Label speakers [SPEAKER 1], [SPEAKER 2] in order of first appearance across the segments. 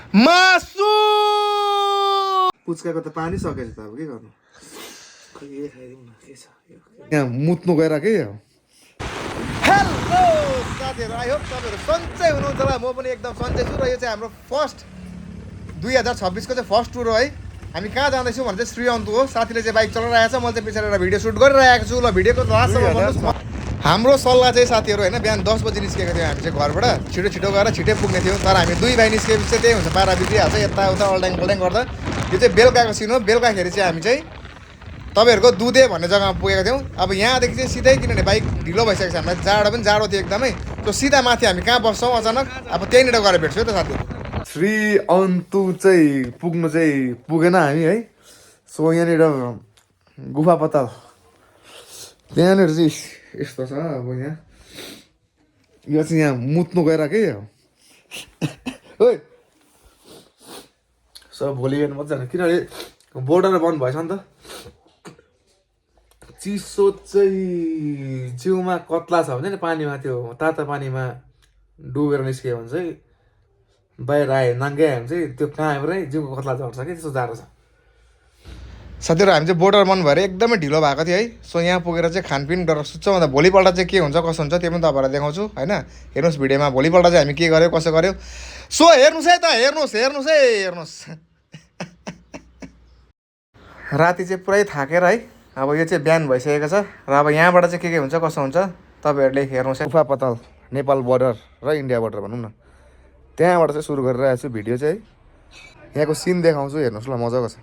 [SPEAKER 1] मासु पुच्काको त पानी सकेछ त अब के गर्नु यहाँ मुत्नु गएर के हेलो साथीहरू आई होप तपाईँहरू सन्चै हुनुहुन्छ होला म पनि एकदम सन्चै छु र यो चाहिँ हाम्रो फर्स्ट 2026 को चाहिँ फर्स्ट टुर हो है हामी कहाँ जाँदैछौँ भने चाहिँ श्रीअन्तु हो साथीले चाहिँ बाइक चलाइरहेको छ म चाहिँ पछाडि एउटा भिडियो सुट गरिरहेको छु ल भिडियोको लास्टमा भन्नुहोस् हाम्रो सल्लाह चाहिँ साथीहरू होइन बिहान 10 बजी निस्केको थियो हामी चाहिँ घरबाट छिटो छिटो गएर छिटै पुग्ने थियो तर हामी 2 भाइ निस्केपछि चाहिँ त्यही हुन्छ पारा बिग्रिहाल्छ यताउता अल्ट्याङ पल्ट्याङ गर्दा यो चाहिँ बेलुकाको सिन हो बेलुकाखेरि चाहिँ हामी चाहिँ तपाईँहरूको दुधे भन्ने जग्गामा पुगेको थियौँ अब यहाँदेखि चाहिँ सिधै किनभने बाइक ढिलो भइसकेको छ हामीलाई जाडो पनि जाडो थियो एकदमै त्यो सिधा माथि हामी कहाँ बस्छौँ अचानक अब त्यहीँनिर गएर भेट्छौँ त साथीहरू श्रीअन्तु चाहिँ पुग्नु चाहिँ पुगेन हामी है सो यहाँनिर गुफा पत्ताल त्यहाँनिर चाहिँ यस्तो छ अब यहाँ यो चाहिँ यहाँ मुत्नु गएर के हो सब भोलि बिहान मजा किनभने बोर्डर बन्द भएछ नि त चिसो चाहिँ जिउमा कत्ला छ भने नि पानीमा त्यो तातो पानीमा डुबेर निस्क्यो भने चाहिँ बाहिर आयो नाङ्गे आयो भने चाहिँ त्यो कहाँबाटै जिउको कत्ला झर्छ कि त्यस्तो जाडो छ साथीहरू हामी चाहिँ बोर्डर बन्द भएर एकदमै ढिलो भएको थियो है सो यहाँ पुगेर चाहिँ खानपिन गरेर सुत्छौँ अन्त भोलिपल्ट चाहिँ के हुन्छ कसो हुन्छ त्यो पनि तपाईँहरूलाई देखाउँछु होइन हेर्नुहोस् भिडियोमा भोलिपल्ट चाहिँ हामी के गर्यो कसो गर्यो सो हेर्नुहोस् है त हेर्नुहोस् राति चाहिँ पुरै थाकेर है अब यो चाहिँ बिहान भइसकेको छ र अब यहाँबाट चाहिँ के हुन्छ कसो हुन्छ तपाईँहरूले हेर्नुहोस् है गुफा पताल नेपाल बोर्डर र इन्डिया बोर्डर भनौँ न त्यहाँबाट चाहिँ सुरु गरिरहेको छु भिडियो चाहिँ यहाँको सिन देखाउँछु हेर्नुहोस् ल मजाको छ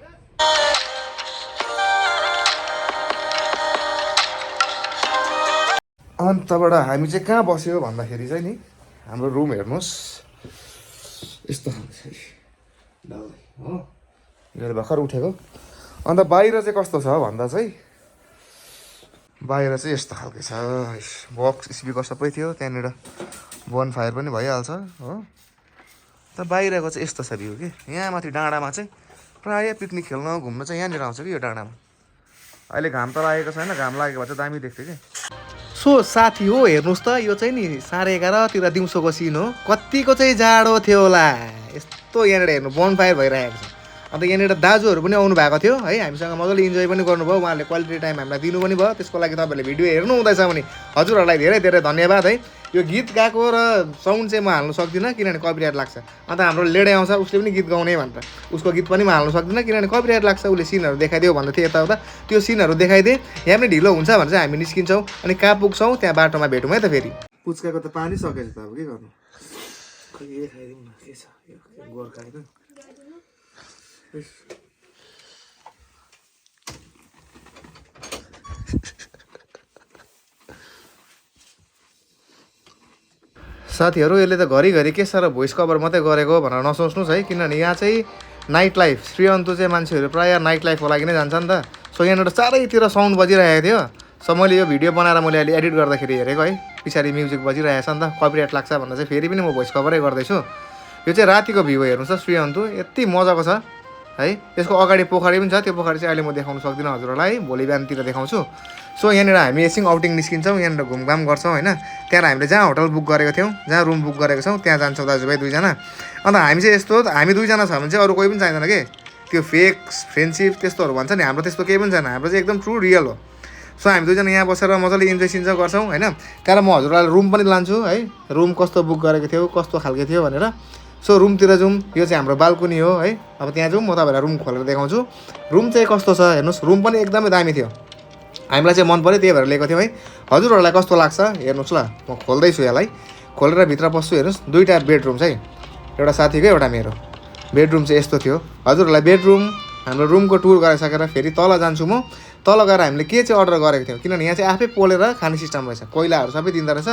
[SPEAKER 1] अन्तबाट हामी चाहिँ कहाँ बस्यो भन्दाखेरि चाहिँ नि हाम्रो रुम हेर्नुहोस् यस्तो हो यो भर्खर उठेको अन्त बाहिर चाहिँ कस्तो छ भन्दा चाहिँ बाहिर चाहिँ यस्तो खालको छ बक्स स्पिकर सबै थियो त्यहाँनिर बोन फायर पनि भइहाल्छ हो त बाहिरको चाहिँ यस्तो छ भ्यू कि यहाँ माथि डाँडामा चाहिँ प्रायः पिकनिक खेल्न घुम्न चाहिँ यहाँनिर आउँछ कि यो डाँडामा अहिले घाम त लागेको छैन घाम लागेको भए चाहिँ दामी देख्थ्यो कि सो साथी हो हेर्नुहोस् त यो चाहिँ नि 11:30 दिउँसोको सिन हो कतिको चाहिँ जाडो थियो होला यस्तो यहाँनिर हेर्नु बोन फायर भइरहेको छ अन्त यहाँनिर दाजुहरू पनि आउनु भएको थियो है हामीसँग मजाले इन्जोय पनि गर्नुभयो उहाँहरूले क्वालिटी टाइम हामीलाई दिनु पनि भयो त्यसको लागि तपाईँहरूले भिडियो हेर्नु हुँदैछ भने हजुरहरूलाई धेरै धेरै धन्यवाद है यो गीत गाएको र साउन्ड चाहिँ म हाल्नु सक्दिनँ किनभने कपिराइट लाग्छ अन्त हाम्रो लेडे आउँछ उसले पनि गीत गाउने भनेर उसको गीत पनि म हाल्नु सक्दिनँ किनभने कपिराइट लाग्छ उसले सिनहरू देखाइदियो भन्दै थियो यताउता त्यो सिनहरू देखाइदिए यहाँ पनि ढिलो हुन्छ भने चाहिँ हामी निस्किन्छौँ अनि कहाँ पुग्छौँ त्यहाँ बाटोमा भेटौँ है त फेरि पुच्काको त पानी सकेछ त अब के गर्नु खै खाइदिउँ न के छ यो गोर्खाको साथीहरू यसले त घरिघरि के साह्रो भोइस कभर मात्रै गरेको भनेर नसोच्नुहोस् है किनभने यहाँ चाहिँ नाइट लाइफ श्रीअन्तु चाहिँ मान्छेहरू प्रायः नाइट लाइफको लागि नै जान्छ नि त सो यहाँनिर चारैतिर साउन्ड बजिरहेको थियो सो मैले यो भिडियो बनाएर मैले अहिले एडिट गर्दाखेरि हेरेको है पछाडि म्युजिक बजिरहेको छ नि त कपिराइट लाग्छ भन्दा चाहिँ फेरि पनि म भोइस कभरै गर्दैछु यो चाहिँ रातिको भ्यू हेर्नुहोस् त श्रीअन्तु यति मजाको छ है यसको अगाडि पोखरी पनि छ त्यो पोखरी चाहिँ अहिले म देखाउन सक्दिनँ हजुरहरूलाई भोलि बिहानतिर देखाउँछु सो यहाँनिर हामी एकछिन आउटिङ निस्किन्छौँ यहाँनिर घुमघाम गर्छौँ होइन त्यहाँबाट हामीले जहाँ होटल बुक गरेको थियौँ जहाँ रुम बुक गरेको छौँ त्यहाँ जान्छौँ दाजुभाइ दुईजना अन्त हामी चाहिँ यस्तो हामी दुईजना छ भने चाहिँ अरू कोही पनि चाहिँदैन कि त्यो फेक फ्रेन्डसिप त्यस्तोहरू भन्छ नि हाम्रो त्यस्तो केही पनि छैन हाम्रो चाहिँ एकदम ट्रु रियल हो सो हामी दुईजना यहाँ बसेर मजाले इन्जोय सिन्जोय गर्छौँ होइन त्यहाँबाट म हजुरहरूलाई रुम पनि लान्छु है रुम कस्तो बुक गरेको थियो कस्तो खालको थियो भनेर सो रुमतिर जाउँ यो चाहिँ हाम्रो बाल्कुनी हो है अब त्यहाँ जाउँ म तपाईँहरूलाई रुम खोलेर देखाउँछु रुम चाहिँ कस्तो छ हेर्नुहोस् रुम पनि एकदमै दामी थियो हामीलाई चाहिँ मन पऱ्यो त्यही भएर लिएको थियौँ है हजुरहरूलाई कस्तो लाग्छ हेर्नुहोस् ल म खोल्दैछु यसलाई खोलेर भित्र पस्छु हेर्नुहोस् दुईवटा बेडरुम चाहिँ एउटा साथीको एउटा मेरो बेडरुम चाहिँ यस्तो थियो हजुरहरूलाई बेडरुम हाम्रो रुमको टुर गराइसकेर फेरि तल जान्छु म तल गएर हामीले के चाहिँ अर्डर गरेको थियौँ किनभने यहाँ चाहिँ आफै पोलेर खाने सिस्टम रहेछ कोइलाहरू सबै दिँदो रहेछ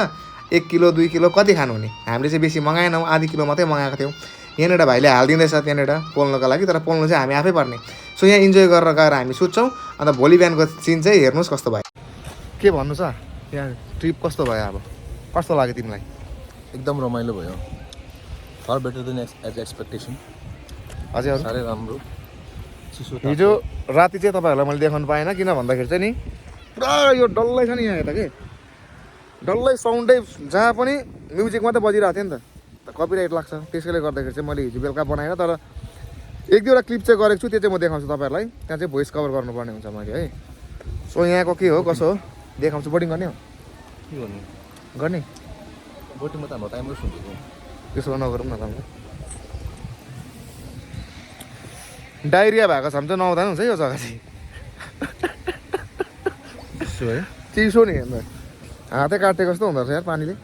[SPEAKER 1] 1 किलो 2 किलो कति खानु हुने हामीले चाहिँ बेसी मगाएनौँ आधी किलो मात्रै मगाएको थियौँ यहाँनिर भाइले हालिदिँदैछ त्यहाँनिर पोल्नको लागि तर पोल्नु चाहिँ हामी आफै पर्ने सो यहाँ इन्जोय गरेर गएर हामी सुत्छौँ अन्त भोलि बिहानको सिन चाहिँ हेर्नुहोस् कस्तो भयो के भन्नु छ यहाँ ट्रिप कस्तो भयो अब कस्तो लाग्यो तिमीलाई
[SPEAKER 2] एकदम रमाइलो भयो फर बेटर देन एक्सपेक्टेसन
[SPEAKER 1] हजुर
[SPEAKER 2] साह्रै राम्रो
[SPEAKER 1] हिजो राति चाहिँ तपाईँहरूलाई मैले देखाउनु पाएन किन भन्दाखेरि चाहिँ नि पुरा यो डल्लै छ नि यहाँ यता के डल्लै साउन्डै जहाँ पनि म्युजिक मात्रै बजिरहेको थियो नि त कपिराइट लाग्छ त्यसैले गर्दाखेरि चाहिँ मैले हिजो बेलुका बनाएन तर एक दुईवटा क्लिप चाहिँ गरेको छु त्यो चाहिँ म देखाउँछु तपाईँहरूलाई त्यहाँ चाहिँ भोइस कभर गर्नुपर्ने हुन्छ मैले है सो यहाँको के हो कसो हो देखाउँछु बोर्डिङ गर्ने हो
[SPEAKER 2] के गर्नु
[SPEAKER 1] गर्ने
[SPEAKER 2] बोटिङमा त हाम्रो टाइम वेस्ट हुन्छ नि
[SPEAKER 1] त्यसो नगरौँ न तपाईँ डाइरिया भएको छ भने चाहिँ नआउँदा पनि हुन्छ है यो जग्गा चाहिँ
[SPEAKER 2] चिसो है
[SPEAKER 1] चिसो नि अन्त हातै काटेको जस्तो हुँदो रहेछ यार पानीले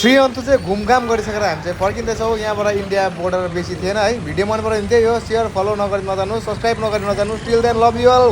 [SPEAKER 1] श्रीअन्तु चाहिँ घुमघाम गरिसकेर हामी चाहिँ फर्किँदैछौँ यहाँबाट इन्डिया बोर्डर बेसी थिएन है भिडियो मन पऱ्यो भने त्यही हो सेयर फलो नगरी नजानु सब्सक्राइब नगरी नजानु till then love you all